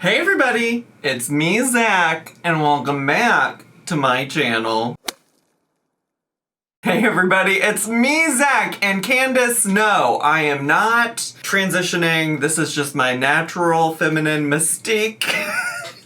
Hey everybody, it's me, Zach, and welcome back to my channel. Hey everybody, it's me, Zach, and Candace, no, I am not transitioning. This is just my natural feminine mystique.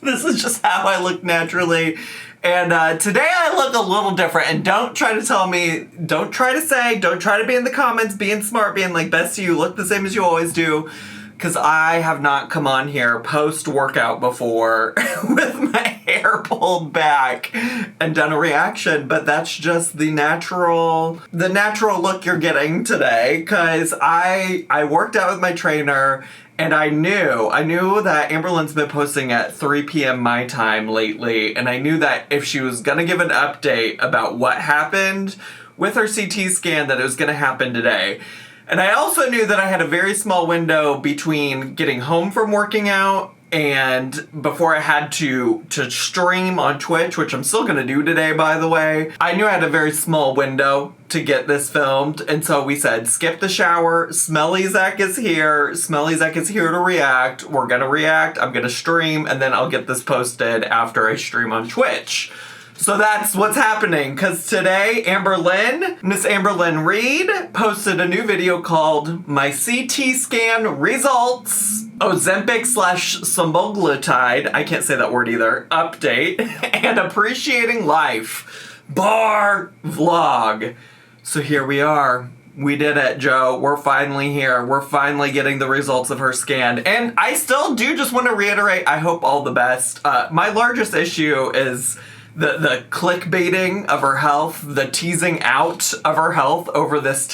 This is just how I look naturally. And today I look a little different, and don't try to tell me, don't try to be in the comments, being smart, being like, Bestie, you look the same as you always do. Because I have not come on here post-workout before with my hair pulled back and done a reaction, but that's just the natural look you're getting today, because I worked out with my trainer, and I knew that Amberlynn's been posting at 3 p.m. my time lately, and I knew that if she was going to give an update about what happened with her CT scan, that it was going to happen today. And I also knew that I had a very small window between getting home from working out and before I had to stream on Twitch, which I'm still gonna do today, by the way. I knew I had a very small window to get this filmed, and so we said, skip the shower, Smelly Zach is here to react, we're gonna react, I'm gonna stream, and then I'll get this posted after I stream on Twitch. So that's what's happening, because today Miss Amberlynn Reed, posted a new video called My CT Scan Results, Ozempic/semaglutide, I can't say that word either, update, and Appreciating Life, bar vlog. So here we are. We did it, Joe. We're finally here. We're finally getting the results of her scan. And I still do just want to reiterate, I hope all the best. My largest issue is the clickbaiting of her health, the teasing out of her health over this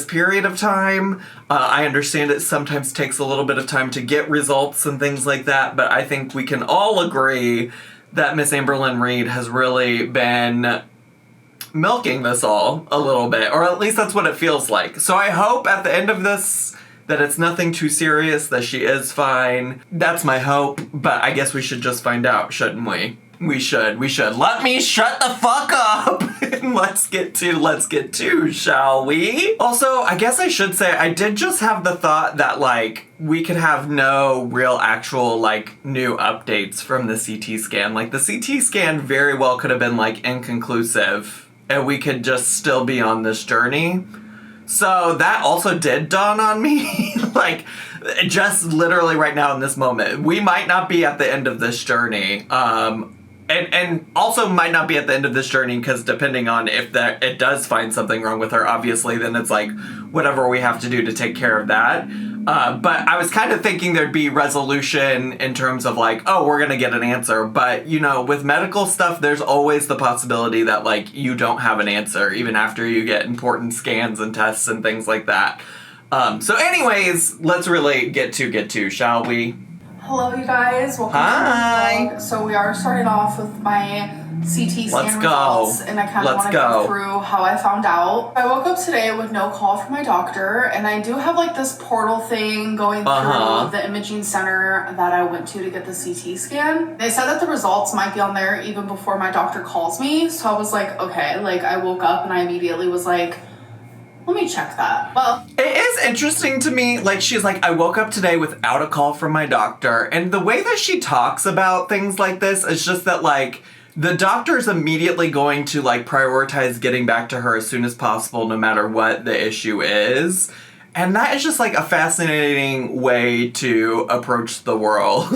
period of time. I understand it sometimes takes a little bit of time to get results and things like that, but I think we can all agree that Miss Amberlynn Reed has really been milking this all a little bit, or at least that's what it feels like. So I hope at the end of this that it's nothing too serious, that she is fine. That's my hope, but I guess we should just find out, shouldn't we? We should. Let me shut the fuck up and let's get to, shall we? Also, I guess I should say, I did just have the thought that, like, we could have no real actual, like, new updates from the CT scan. Like, the CT scan very well could have been, like, inconclusive, and we could just still be on this journey. So that also did dawn on me, like, just literally right now in this moment. We might not be at the end of this journey, and also might not be at the end of this journey, because depending on if it does find something wrong with her, obviously, then it's like whatever we have to do to take care of that. But I was kind of thinking there'd be resolution in terms of like, oh, we're gonna get an answer. But, you know, with medical stuff, there's always the possibility that, like, you don't have an answer, even after you get important scans and tests and things like that. So anyways, let's really get to, shall we? Hello, you guys. Welcome to my vlog. So we are starting off with my CT scan results, and I kind of want to go through how I found out. I woke up today with no call from my doctor, and I do have like this portal thing going through the imaging center that I went to get the CT scan. They said that the results might be on there even before my doctor calls me, so I was like, okay. Like, I woke up and I immediately was like, let me check that. Well, it is interesting to me, like, she's like, I woke up today without a call from my doctor, and the way that she talks about things like this is just that, like, the doctor's immediately going to, like, prioritize getting back to her as soon as possible, no matter what the issue is. And that is just, like, a fascinating way to approach the world.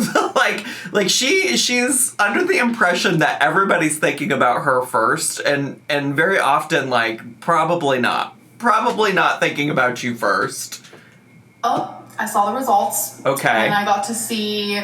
like she's under the impression that everybody's thinking about her first, and very often, like, probably not thinking about you first. Oh, I saw the results. Okay. And I got to see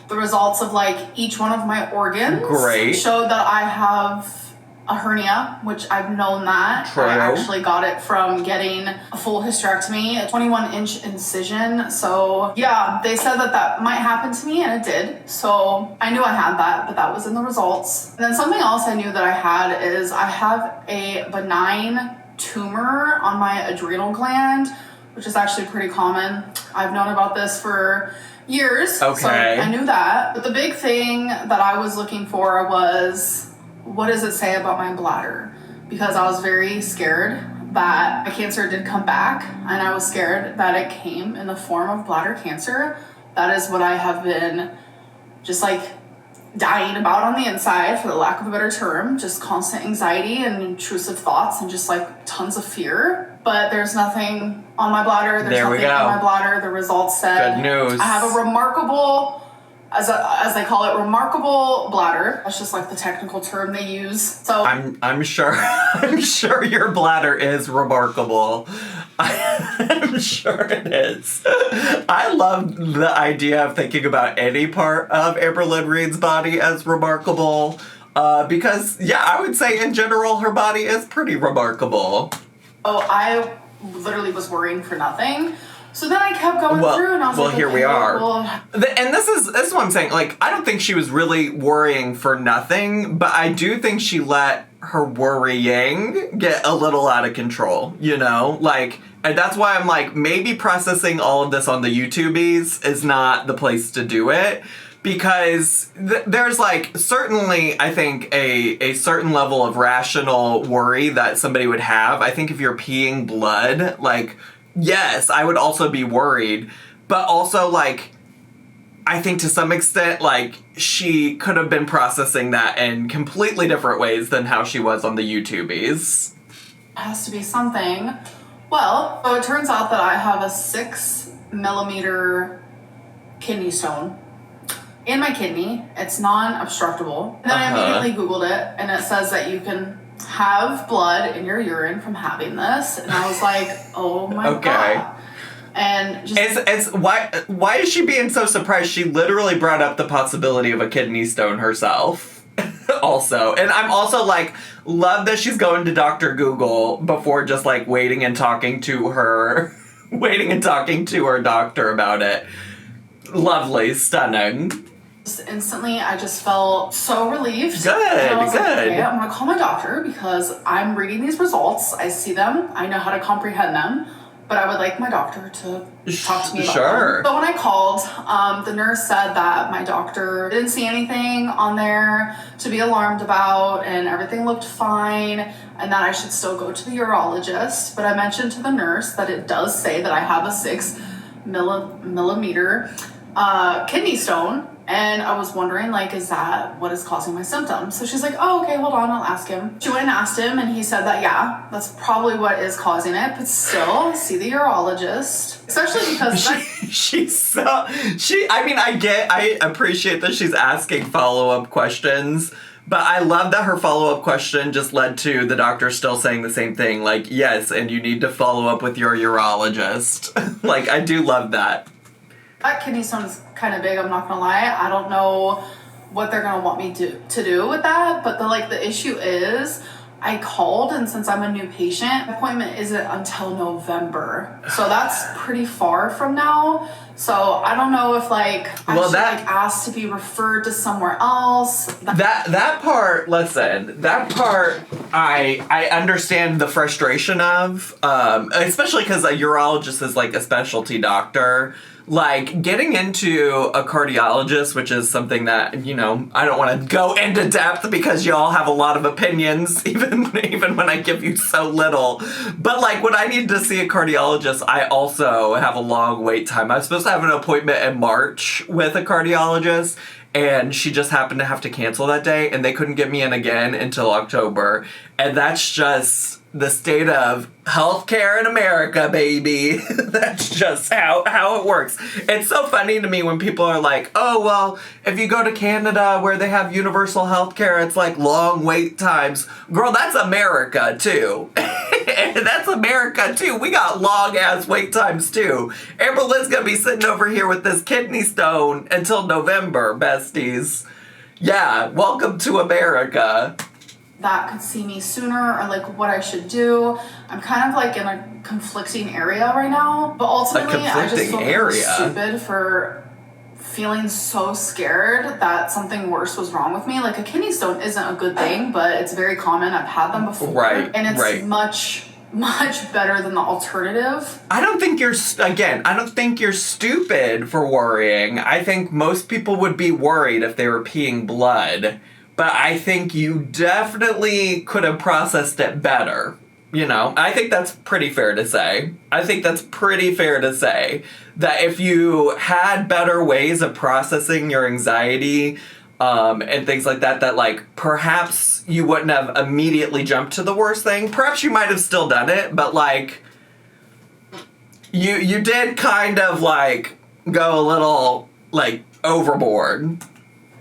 the results of, like, each one of my organs. Great. It showed that I have a hernia, which I've known that. True. I actually got it from getting a full hysterectomy, a 21-inch incision. So, yeah, they said that might happen to me, and it did. So I knew I had that, but that was in the results. And then something else I knew that I had is I have a benign tumor on my adrenal gland, which is actually pretty common. I've known about this for years, okay. So I knew that. But the big thing that I was looking for was, what does it say about my bladder? Because I was very scared that my cancer did come back, and I was scared that it came in the form of bladder cancer. That is what I have been just like dying about on the inside, for the lack of a better term. Just constant anxiety and intrusive thoughts and just like tons of fear. But there's nothing on my bladder. There's nothing in my bladder. The results said good news. I have a remarkable, as they call it, remarkable bladder. That's just like the technical term they use. So I'm sure your bladder is remarkable. I'm sure it is. I love the idea of thinking about any part of Amberlynn Reed's body as remarkable. Because, yeah, I would say in general her body is pretty remarkable. Oh, I literally was worrying for nothing. So then I kept going through, and I was like, here we are. Well, and this is what I'm saying. Like, I don't think she was really worrying for nothing, but I do think she let her worrying get a little out of control, you know? Like, and that's why I'm like, maybe processing all of this on the YouTubies is not the place to do it. Because there's, like, certainly, I think, a certain level of rational worry that somebody would have. I think if you're peeing blood, like, yes, I would also be worried. But also, like, I think to some extent, like, she could have been processing that in completely different ways than how she was on the YouTubies. It has to be something. Well, so it turns out that I have a 6 millimeter kidney stone in my kidney. It's non-obstructable. And then I immediately Googled it, and it says that you can have blood in your urine from having this. And I was like, oh my God. And just why is she being so surprised? She literally brought up the possibility of a kidney stone herself. Also. And I'm also like, love that she's going to Dr. Google before just like waiting and talking to her doctor about it. Lovely, stunning. Instantly, I just felt so relieved. Good, and I was good. Like, okay, I'm gonna call my doctor because I'm reading these results. I see them. I know how to comprehend them. But I would like my doctor to talk to me about them. So when I called, the nurse said that my doctor didn't see anything on there to be alarmed about, and everything looked fine, and that I should still go to the urologist. But I mentioned to the nurse that it does say that I have a 6 millimeter kidney stone. And I was wondering, like, is that what is causing my symptoms? So she's like, oh, okay, hold on, I'll ask him. She went and asked him, and he said that, yeah, that's probably what is causing it. But still, see the urologist. Especially because I appreciate that she's asking follow-up questions. But I love that her follow-up question just led to the doctor still saying the same thing. Like, yes, and you need to follow up with your urologist. Like, I do love that. That kidney stone is kind of big, I'm not gonna lie. I don't know what they're gonna want me to do with that, but the issue is I called, and since I'm a new patient, appointment isn't until November. So that's pretty far from now. So I don't know if I should ask to be referred to somewhere else. That part, listen, that part I understand the frustration of, especially because a urologist is like a specialty doctor. Like, getting into a cardiologist, which is something that, you know, I don't want to go into depth because y'all have a lot of opinions, even when I give you so little. But, like, when I need to see a cardiologist, I also have a long wait time. I was supposed to have an appointment in March with a cardiologist, and she just happened to have to cancel that day, and they couldn't get me in again until October. And that's just the state of healthcare in America, baby. That's just how it works. It's so funny to me when people are like, oh, well, if you go to Canada where they have universal healthcare, it's like long wait times. Girl, that's America, too. That's America, too. We got long-ass wait times, too. Amberlynn's gonna be sitting over here with this kidney stone until November, besties. Yeah, welcome to America. That could see me sooner, or what I should do. I'm kind of in a conflicting area right now, but ultimately I just feel really stupid for feeling so scared that something worse was wrong with me. Like, a kidney stone isn't a good thing, but it's very common. I've had them before, and it's much better than the alternative. I don't think you're stupid for worrying. I think most people would be worried if they were peeing blood. But I think you definitely could have processed it better. I think that's pretty fair to say. That if you had better ways of processing your anxiety and things like that, that, like, perhaps you wouldn't have immediately jumped to the worst thing. Perhaps you might have still done it, but, like, you did kind of, like, go a little, like, overboard.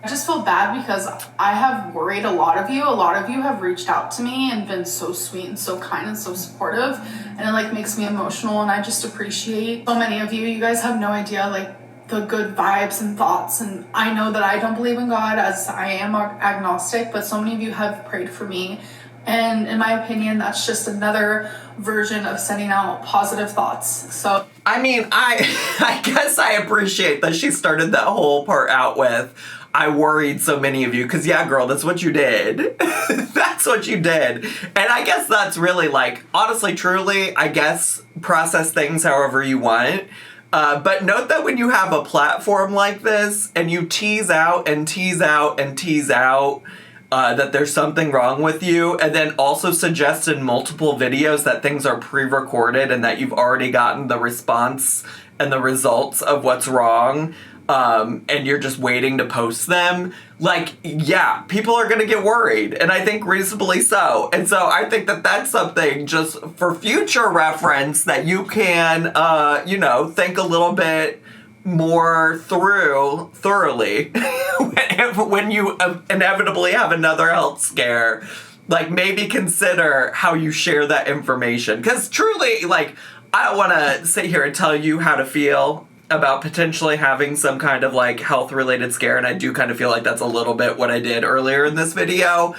I just feel bad because I have worried a lot of you. A lot of you have reached out to me and been so sweet and so kind and so supportive. And it, like, makes me emotional, and I just appreciate so many of you. You guys have no idea, like, the good vibes and thoughts. And I know that I don't believe in God, as I am agnostic, but so many of you have prayed for me. And in my opinion, that's just another version of sending out positive thoughts. So, I mean, I guess I appreciate that she started that whole part out with, I worried so many of you, because, yeah, girl, that's what you did. That's what you did. And I guess that's really, like, honestly, truly, I guess, process things however you want. But note that when you have a platform like this, and you tease out and tease out and tease out that there's something wrong with you, and then also suggest in multiple videos that things are pre-recorded and that you've already gotten the response and the results of what's wrong, and you're just waiting to post them, like, yeah, people are gonna get worried, and I think reasonably so. And so I think that that's something just for future reference that you can, think a little bit more thoroughly when you inevitably have another health scare. Like, maybe consider how you share that information. Because truly, like, I don't want to sit here and tell you how to feel about potentially having some kind of, like, health-related scare, and I do kind of feel like that's a little bit what I did earlier in this video.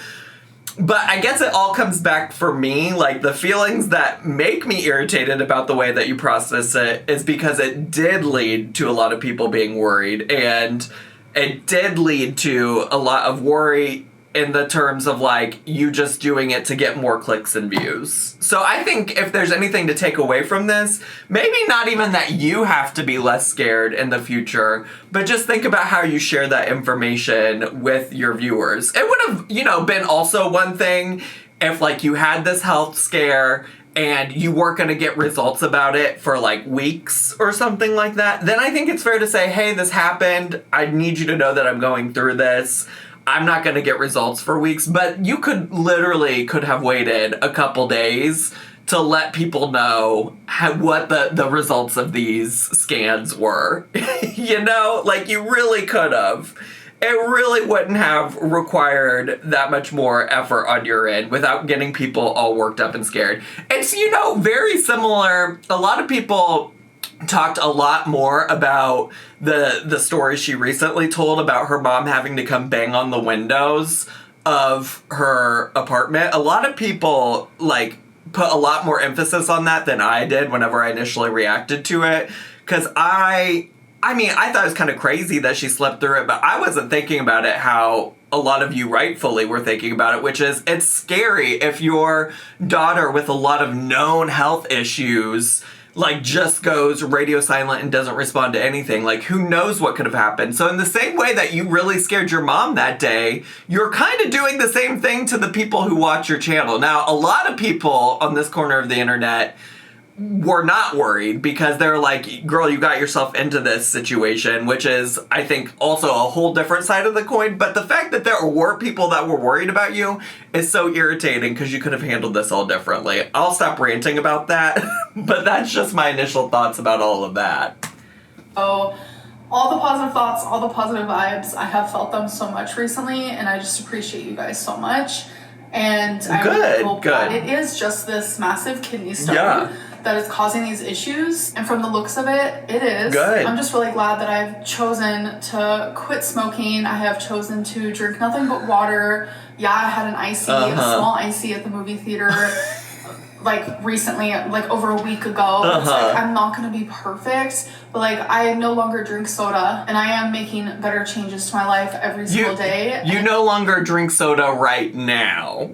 But I guess it all comes back for me, like, the feelings that make me irritated about the way that you process it is because it did lead to a lot of people being worried, and it did lead to a lot of worry in the terms of, like, you just doing it to get more clicks and views. So I think if there's anything to take away from this, maybe not even that you have to be less scared in the future, but just think about how you share that information with your viewers. It would have, been also one thing if, like, you had this health scare and you weren't going to get results about it for, like, weeks or something like that. Then I think it's fair to say, hey, this happened. I need you to know that I'm going through this. I'm not going to get results for weeks, but you could have waited a couple days to let people know what the results of these scans were. Like, you really could have. It really wouldn't have required that much more effort on your end without getting people all worked up and scared. It's, very similar. A lot of people talked a lot more about the story she recently told about her mom having to come bang on the windows of her apartment. A lot of people, like, put a lot more emphasis on that than I did whenever I initially reacted to it. Because I thought it was kind of crazy that she slept through it, but I wasn't thinking about it how a lot of you rightfully were thinking about it, which is, it's scary if your daughter with a lot of known health issues, like, just goes radio silent and doesn't respond to anything. Like, who knows what could have happened? So in the same way that you really scared your mom that day, you're kind of doing the same thing to the people who watch your channel. Now, a lot of people on this corner of the internet were not worried because they're like, girl, you got yourself into this situation, which is, I think, also a whole different side of the coin. But the fact that there were people that were worried about you is so irritating because you could have handled this all differently. I'll stop ranting about that, but that's just my initial thoughts about all of that. Oh, all the positive thoughts, all the positive vibes, I have felt them so much recently, and I just appreciate you guys so much. And I really hope that it is just this massive kidney stone that is causing these issues. And from the looks of it, it is. Good. I'm just really glad that I've chosen to quit smoking. I have chosen to drink nothing but water. Yeah, I had an icy, a small icy at the movie theater. Like, recently, like, over a week ago. It's like, I'm not going to be perfect, but, like, I no longer drink soda, and I am making better changes to my life every single day. You no longer drink soda right now.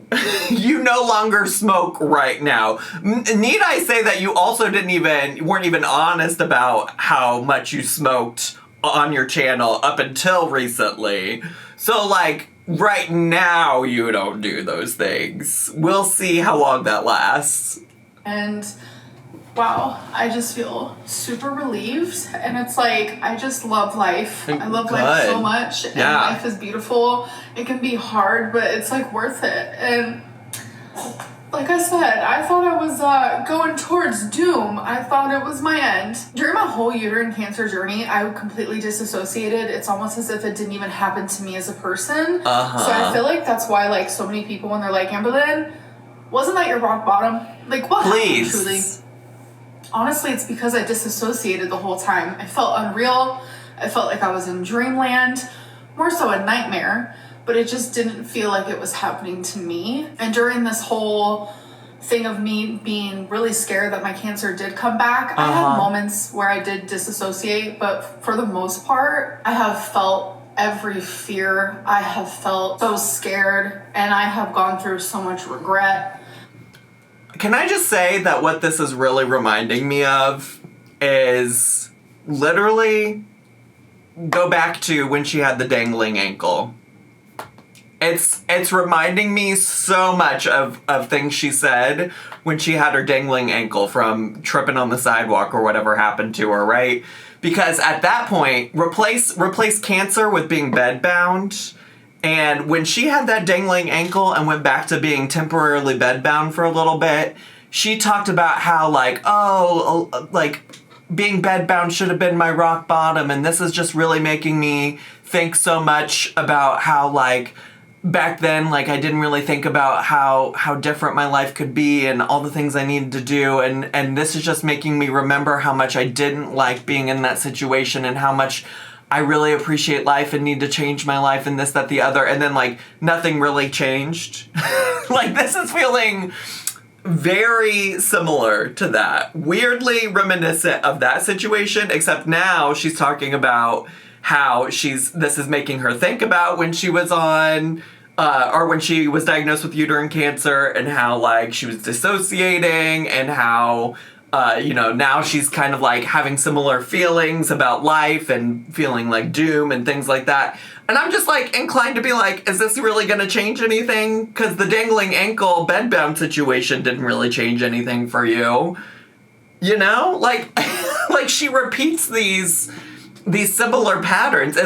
You no longer smoke right now. Need I say that you also weren't even honest about how much you smoked on your channel up until recently. So, like, right now you don't do those things. We'll see how long that lasts. And wow, I just feel super relieved. And it's like, I just love life. I love life so much. And life is beautiful. It can be hard, but it's like worth it. And like I said, I thought I was going towards doom. I thought it was my end. During my whole uterine cancer journey, I completely disassociated. It's almost as if it didn't even happen to me as a person. So I feel like that's why, like, so many people, when they're like, Amberlynn, wasn't that your rock bottom? Like, what happened, truly? Honestly, it's because I disassociated the whole time. I felt unreal. I felt like I was in dreamland, more so a nightmare. But it just didn't feel like it was happening to me. And during this whole thing of me being really scared that my cancer did come back, I had moments where I did disassociate, but for the most part, I have felt every fear. I have felt so scared, and I have gone through so much regret. Can I just say that what this is really reminding me of is literally go back to when she had the dangling ankle. It's reminding me so much of things she said when she had her dangling ankle from tripping on the sidewalk or whatever happened to her, right? Because at that point, replace cancer with being bedbound. And when she had that dangling ankle and went back to being temporarily bedbound for a little bit, she talked about how, like, being bedbound should have been my rock bottom, and this is just really making me think so much about how, like, back then, like, I didn't really think about how different my life could be and all the things I needed to do, and this is just making me remember how much I didn't like being in that situation and how much I really appreciate life and need to change my life and this, that, the other, and then, like, nothing really changed. Like, this is feeling very similar to that. Weirdly reminiscent of that situation, except now she's talking about how this is making her think about when she was on, or when she was diagnosed with uterine cancer, and how, like, she was dissociating, and how, now she's kind of, like, having similar feelings about life and feeling like doom and things like that. And I'm just, like, inclined to be like, is this really gonna change anything? Because the dangling ankle bedbound situation didn't really change anything for you. You know? Like, like, she repeats these similar patterns.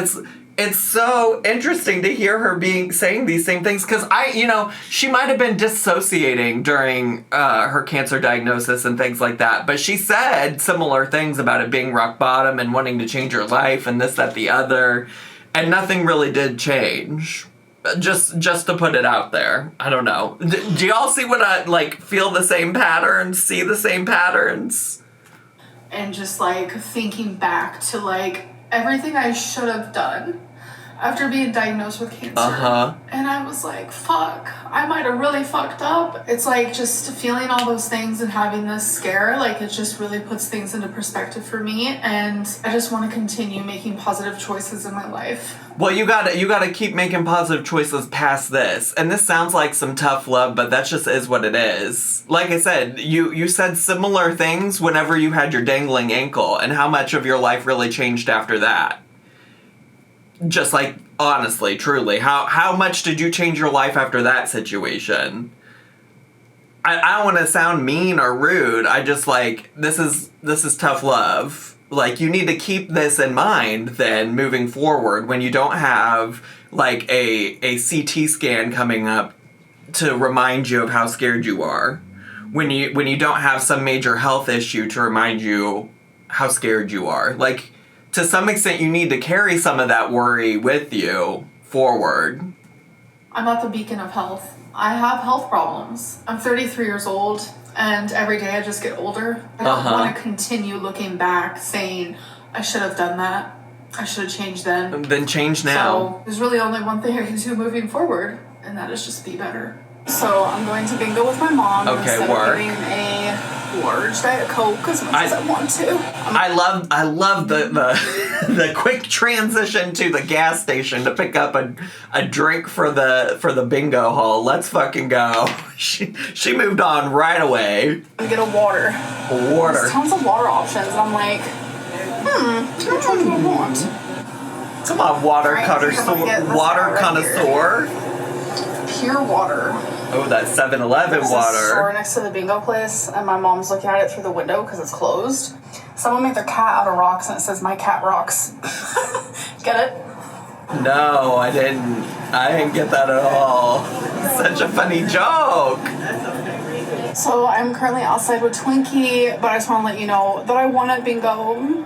It's so interesting to hear her saying these same things, because she might have been dissociating during her cancer diagnosis and things like that, but she said similar things about it being rock bottom and wanting to change her life and this, that, the other, and nothing really did change. Just to put it out there. I don't know. Do y'all see what I, like, feel the same patterns, see the same patterns? And just, like, thinking back to, like, everything I should have done after being diagnosed with cancer. And I was like, fuck, I might have really fucked up. It's like just feeling all those things and having this scare, like, it just really puts things into perspective for me, and I just want to continue making positive choices in my life. Well, you gotta keep making positive choices past this. And this sounds like some tough love, but that just is what it is. Like I said, you said similar things whenever you had your dangling ankle, and how much of your life really changed after that. Just, like, honestly, truly, how much did you change your life after that situation? I don't want to sound mean or rude. I just, like, this is tough love. Like, you need to keep this in mind then moving forward when you don't have, like, a CT scan coming up to remind you of how scared you are. When you don't have some major health issue to remind you how scared you are. Like, to some extent, you need to carry some of that worry with you forward. I'm not the beacon of health. I have health problems. I'm 33 years old, and every day I just get older. I don't want to continue looking back saying, I should have done that. I should have changed then. Then change now. So there's really only one thing I can do moving forward, and that is just be better. So I'm going to bingo with my mom instead of getting a large Diet Coke as much as I want to. I love the quick transition to the gas station to pick up a drink for the bingo hall. Let's fucking go. She moved on right away. And get a water. Water. There's tons of water options. And I'm like, which one do I want? Come on, water connoisseur. Pure water. Oh, that 7-Eleven water. There's a store next to the bingo place, and my mom's looking at it through the window because it's closed. Someone made their cat out of rocks, and it says, "My cat rocks." Get it? No, I didn't. I didn't get that at all. Such a funny joke. So I'm currently outside with Twinkie, but I just want to let you know that I won at bingo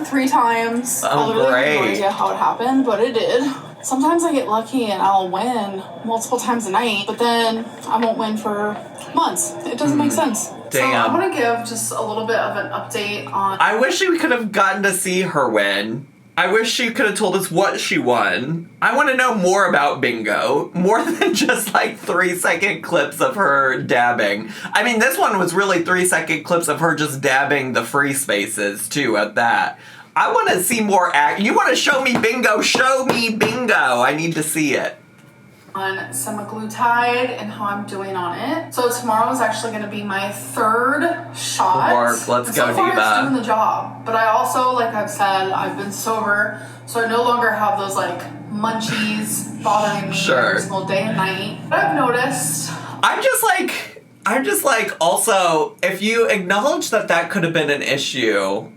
3 times. I literally have no idea how it happened, but it did. Sometimes I get lucky and I'll win multiple times a night, but then I won't win for months. It doesn't make sense. Damn. So I want to give just a little bit of an update on... I wish we could have gotten to see her win. I wish she could have told us what she won. I want to know more about bingo. More than just like 3-second clips of her dabbing. I mean, this one was really 3-second clips of her just dabbing the free spaces too at that. I want to see more You want to show me bingo? Show me bingo. I need to see it. On semaglutide and how I'm doing on it. So tomorrow is actually going to be my 3rd shot. Let's go, so far Diva. It's doing the job. But I also, like I've said, I've been sober, so I no longer have those like munchies bothering me every single day and night. But I've noticed. I'm just like, also, if you acknowledge that could have been an issue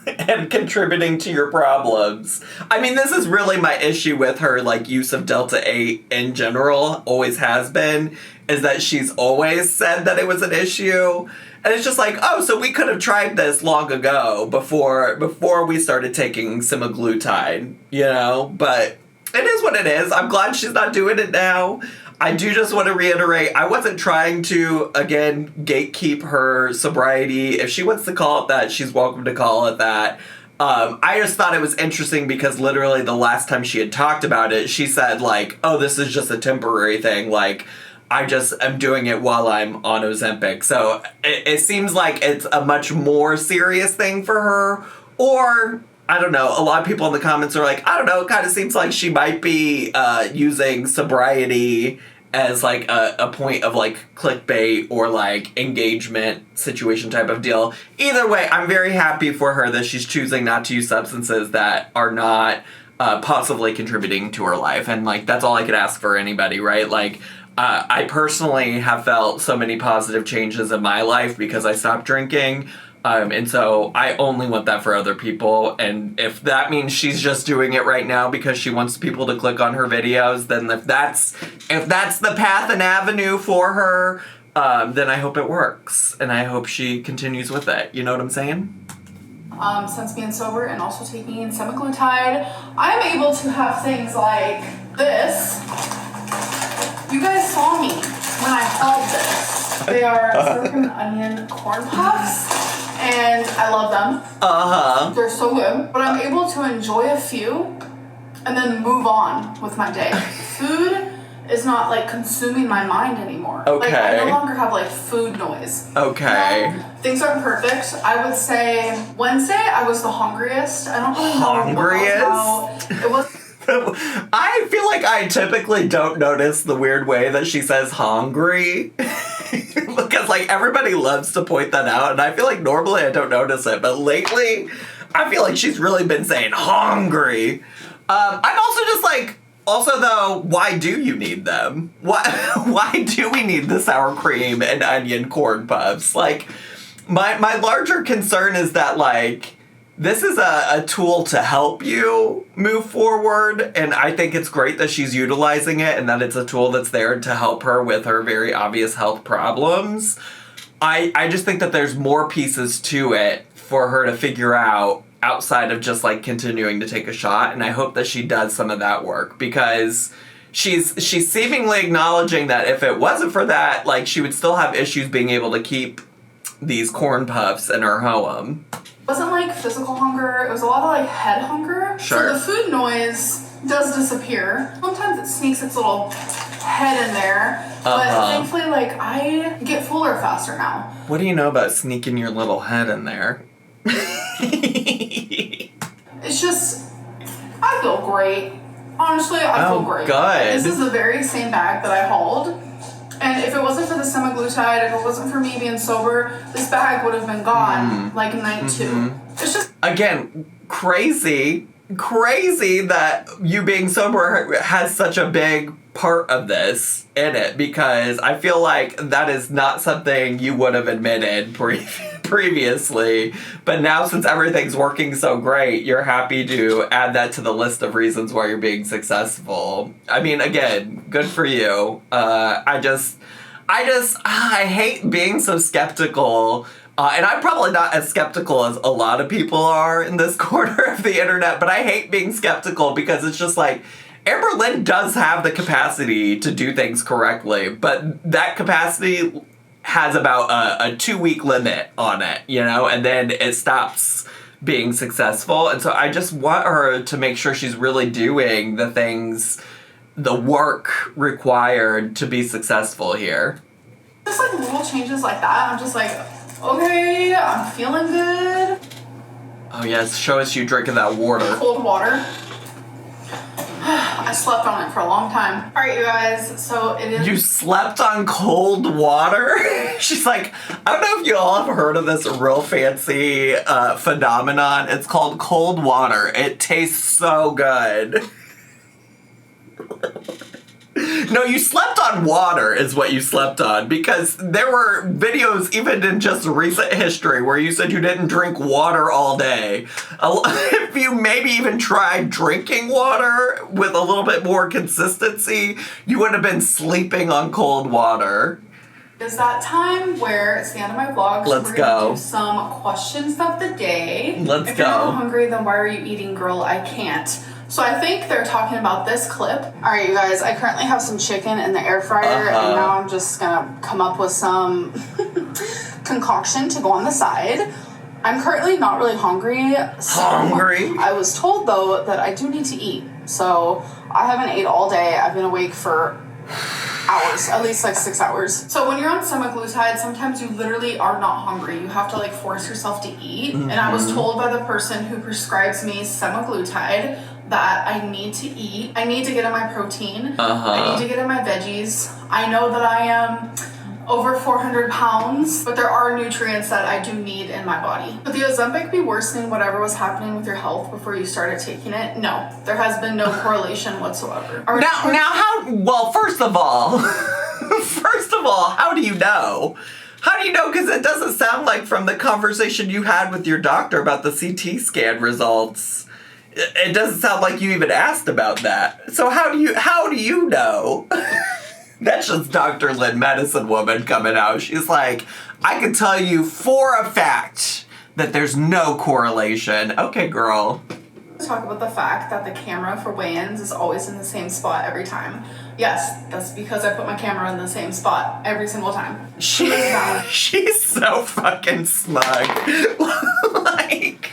and contributing to your problems. I mean, this is really my issue with her, like, use of Delta-8 in general, always has been, is that she's always said that it was an issue. And it's just like, oh, so we could have tried this long ago before we started taking semaglutide, you know? But it is what it is. I'm glad she's not doing it now. I do just want to reiterate, I wasn't trying to, again, gatekeep her sobriety. If she wants to call it that, she's welcome to call it that. I just thought it was interesting because literally the last time she had talked about it, she said, like, oh, this is just a temporary thing. Like, I just am doing it while I'm on Ozempic. So it seems like it's a much more serious thing for her. Or... I don't know, a lot of people in the comments are like, I don't know, it kind of seems like she might be using sobriety as like a point of like clickbait or like engagement situation type of deal. Either way, I'm very happy for her that she's choosing not to use substances that are not possibly contributing to her life. And like, that's all I could ask for anybody, right? Like, I personally have felt so many positive changes in my life because I stopped drinking. And so I only want that for other people. And if that means she's just doing it right now because she wants people to click on her videos, then if that's the path and avenue for her, then I hope it works. And I hope she continues with it. You know what I'm saying? Since being sober and also taking semaglutide, I'm able to have things like this. You guys saw me when I hauled this. They are American onion corn puffs. And I love them. They're so good. But I'm able to enjoy a few and then move on with my day. Food is not like consuming my mind anymore. Okay. Like I no longer have like food noise. Okay. Now, things aren't perfect. I would say Wednesday I was the hungriest. I don't really know what it was. I feel like I typically don't notice the weird way that she says hungry. Because, like, everybody loves to point that out, and I feel like normally I don't notice it, but lately, I feel like she's really been saying hungry. I'm also just like, also though, why do you need them? Why do we need the sour cream and onion corn puffs? Like, my larger concern is that, like, this is a tool to help you move forward, and I think it's great that she's utilizing it and that it's a tool that's there to help her with her very obvious health problems. I just think that there's more pieces to it for her to figure out outside of just, like, continuing to take a shot, and I hope that she does some of that work, because she's seemingly acknowledging that if it wasn't for that, like, she would still have issues being able to keep these corn puffs in her home. It wasn't like physical hunger, it was a lot of like head hunger. Sure. So the food noise does disappear. Sometimes it sneaks its little head in there. But thankfully, like, I get fuller faster now. What do you know about sneaking your little head in there? It's just, I feel great. Honestly, I feel great. Good. This is the very same bag that I hauled. And if it wasn't for the semaglutide, if it wasn't for me being sober, this bag would have been gone like night 2. It's just... Again, crazy crazy that you being sober has such a big part of this in it, because I feel like that is not something you would have admitted previously, but now since everything's working so great, you're happy to add that to the list of reasons why you're being successful. I mean, again, good for you. I hate being so skeptical. And I'm probably not as skeptical as a lot of people are in this corner of the internet, but I hate being skeptical because it's just like, Amberlynn does have the capacity to do things correctly, but that capacity has about a 2-week limit on it, and then it stops being successful. And so I just want her to make sure she's really doing the work required to be successful here. Just like little changes like that, I'm just like, okay, I'm feeling good. Oh yes, show us you drinking that water. Cold water. I slept on it for a long time. Alright, you guys, so it is... You slept on cold water? She's like, I don't know if you all have heard of this real fancy phenomenon. It's called cold water. It tastes so good. No, you slept on water is what you slept on, because there were videos even in just recent history where you said you didn't drink water all day. If you maybe even tried drinking water with a little bit more consistency, you would have been sleeping on cold water. It's that time where it's the end of my vlog, so we're going to do some questions of the day. Let's go. If you're not hungry, then why are you eating, girl? I can't. So I think they're talking about this clip. Alright, you guys, I currently have some chicken in the air fryer, and now I'm just gonna come up with some concoction to go on the side. I'm currently not really hungry. Hungry? I was told, though, that I do need to eat. So I haven't ate all day. I've been awake for hours, at least like 6 hours. So when you're on semaglutide, sometimes you literally are not hungry. You have to like force yourself to eat. Mm-hmm. And I was told by the person who prescribes me semaglutide that I need to eat. I need to get in my protein. I need to get in my veggies. I know that I am over 400 pounds, but there are nutrients that I do need in my body. Would the Ozempic be worsening whatever was happening with your health before you started taking it? No, there has been no first of all, how do you know? How do you know? Because it doesn't sound like from the conversation you had with your doctor about the CT scan results, it doesn't sound like you even asked about that. So how do you know? That's just Dr. Lynn, medicine woman, coming out. She's like, I can tell you for a fact that there's no correlation. Okay, girl. Let's talk about the fact that the camera for weigh-ins is always in the same spot every time. Yes, that's because I put my camera in the same spot every single time. She's so fucking smug. Like...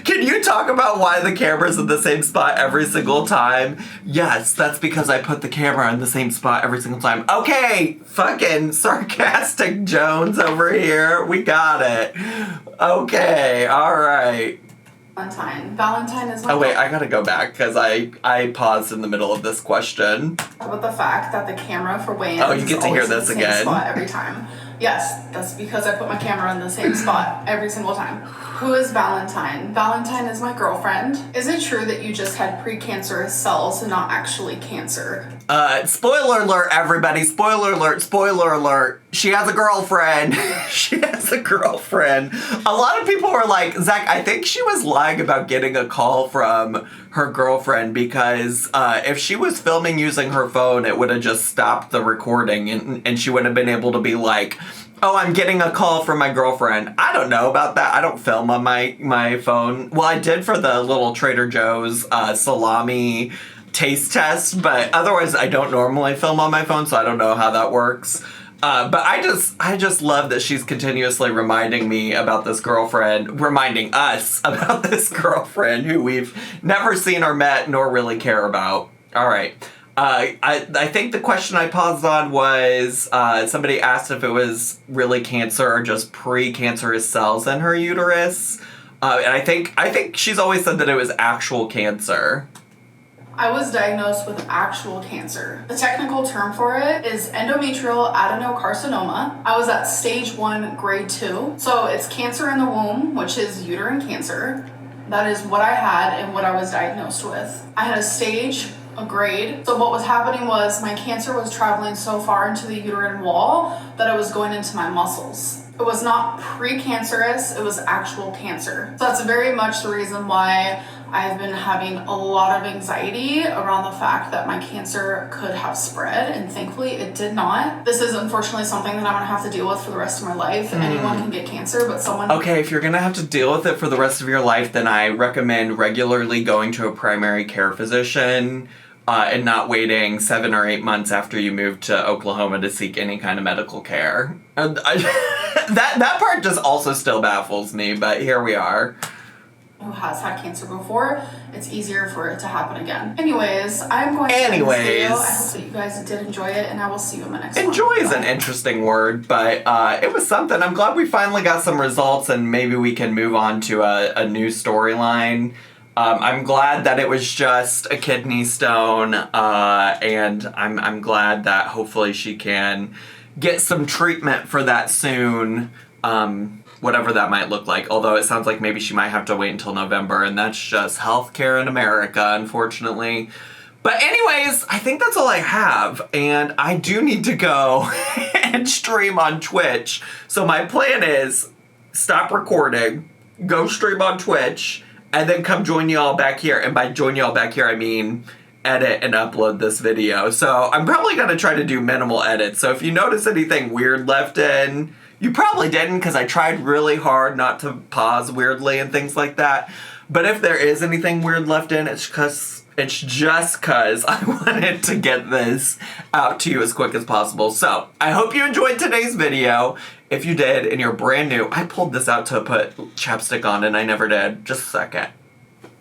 Can you talk about why the camera's in the same spot every single time? Yes, that's because I put the camera in the same spot every single time. Okay, fucking sarcastic Jones over here. We got it. Okay, alright. Valentine is my... Oh wait, I gotta go back because I paused in the middle of this question. About the fact that the camera for weigh-ins you get to hear this again. Spot every time. Yes, that's because I put my camera in the same spot every single time. Who is Valentine? Valentine is my girlfriend. Is it true that you just had precancerous cells and not actually cancer? Spoiler alert, everybody. Spoiler alert, spoiler alert. She has a girlfriend. She has a girlfriend. A lot of people were like, Zach, I think she was lying about getting a call from her girlfriend because if she was filming using her phone, it would have just stopped the recording and she wouldn't have been able to be like, oh, I'm getting a call from my girlfriend. I don't know about that. I don't film on my phone. Well, I did for the little Trader Joe's salami taste test, but otherwise I don't normally film on my phone, so I don't know how that works. But I just love that she's continuously reminding me about this girlfriend, reminding us about this girlfriend who we've never seen or met nor really care about. All right. I think the question I paused on was somebody asked if it was really cancer or just pre-cancerous cells in her uterus. And I think she's always said that it was actual cancer. I was diagnosed with actual cancer. The technical term for it is endometrial adenocarcinoma. I was at stage 1, grade 2. So it's cancer in the womb, which is uterine cancer. That is what I had and what I was diagnosed with. I had a stage, a grade. So what was happening was my cancer was traveling so far into the uterine wall that it was going into my muscles. It was not precancerous, it was actual cancer. So that's very much the reason why I've been having a lot of anxiety around the fact that my cancer could have spread, and thankfully it did not. This is unfortunately something that I'm gonna have to deal with for the rest of my life. Anyone can get cancer, but someone... Okay, if you're gonna have to deal with it for the rest of your life, then I recommend regularly going to a primary care physician and not waiting 7 or 8 months after you move to Oklahoma to seek any kind of medical care. That part just also still baffles me, but here we are. Who has had cancer before, it's easier for it to happen again. Anyways, I'm going to end this video. I hope that you guys did enjoy it, and I will see you in my next one. Enjoy is an interesting word, but it was something. I'm glad we finally got some results, and maybe we can move on to a new storyline. I'm glad that it was just a kidney stone, and I'm glad that hopefully she can get some treatment for that soon. Whatever that might look like. Although it sounds like maybe she might have to wait until November, and that's just healthcare in America, unfortunately. But anyways, I think that's all I have, and I do need to go and stream on Twitch. So my plan is stop recording, go stream on Twitch, and then come join y'all back here. And by join y'all back here, I mean edit and upload this video. So I'm probably going to try to do minimal edits. So if you notice anything weird left in, you probably didn't, because I tried really hard not to pause weirdly and things like that. But if there is anything weird left in, it's just because I wanted to get this out to you as quick as possible. So I hope you enjoyed today's video. If you did and you're brand new, I pulled this out to put chapstick on and I never did. Just a second.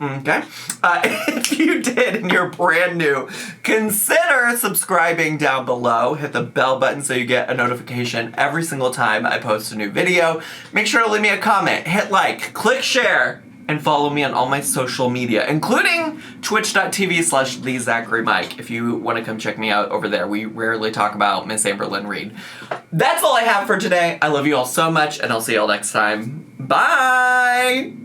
Okay. If you did and you're brand new, consider subscribing down below. Hit the bell button so you get a notification every single time I post a new video. Make sure to leave me a comment, hit like, click share, and follow me on all my social media, including twitch.tv/thezacharymike if you want to come check me out over there. We rarely talk about Miss Amberlynn Reed. That's all I have for today. I love you all so much, and I'll see you all next time. Bye!